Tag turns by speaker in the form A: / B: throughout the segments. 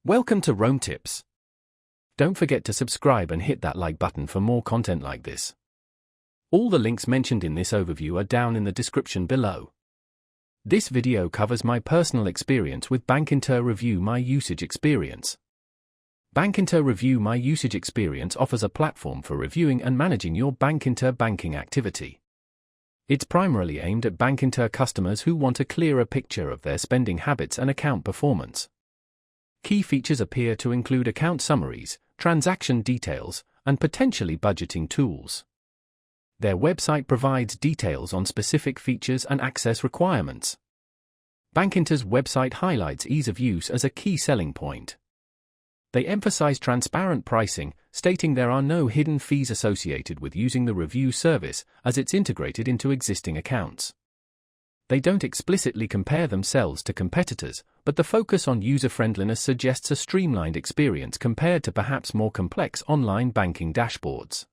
A: Welcome to Rome Tips. Don't forget to subscribe and hit that like button for more content like this. All the links mentioned in this overview are down in the description below. This video covers my personal experience with Bankinter Review My Usage Experience. Bankinter Review My Usage Experience offers a platform for reviewing and managing your Bankinter banking activity. It's primarily aimed at Bankinter customers who want a clearer picture of their spending habits and account performance. Key features appear to include account summaries, transaction details, and potentially budgeting tools. Their website provides details on specific features and access requirements. Bankinter's website highlights ease of use as a key selling point. They emphasize transparent pricing, stating there are no hidden fees associated with using the review service, as it's integrated into existing accounts. They don't explicitly compare themselves to competitors, but the focus on user-friendliness suggests a streamlined experience compared to perhaps more complex online banking dashboards.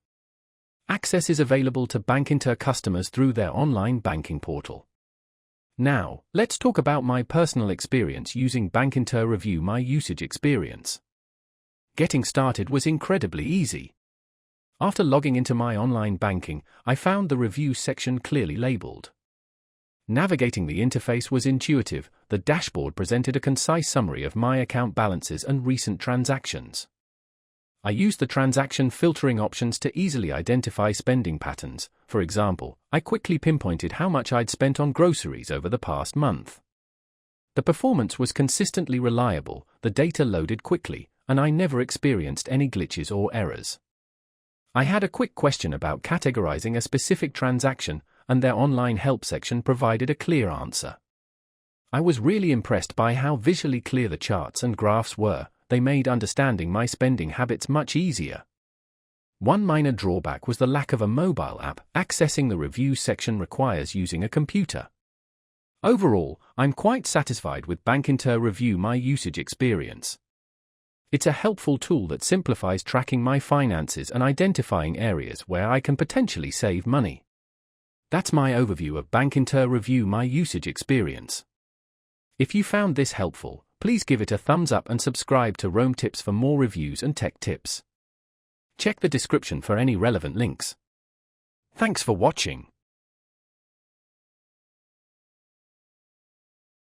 A: Access is available to Bankinter customers through their online banking portal. Now, let's talk about my personal experience using Bankinter Review My Usage Experience. Getting started was incredibly easy. After logging into my online banking, I found the review section clearly labeled. Navigating the interface was intuitive. The dashboard presented a concise summary of my account balances and recent transactions. I used the transaction filtering options to easily identify spending patterns. For example, I quickly pinpointed how much I'd spent on groceries over the past month. The performance was consistently reliable, the data loaded quickly, and I never experienced any glitches or errors. I had a quick question about categorizing a specific transaction, and their online help section provided a clear answer. I was really impressed by how visually clear the charts and graphs were. They made understanding my spending habits much easier. One minor drawback was the lack of a mobile app. Accessing the review section requires using a computer. Overall, I'm quite satisfied with Bankinter Review My Usage Experience. It's a helpful tool that simplifies tracking my finances and identifying areas where I can potentially save money. That's my overview of Bankinter Review My Usage Experience. If you found this helpful, please give it a thumbs up and subscribe to Rome Tips for more reviews and tech tips. Check the description for any relevant links. Thanks for watching.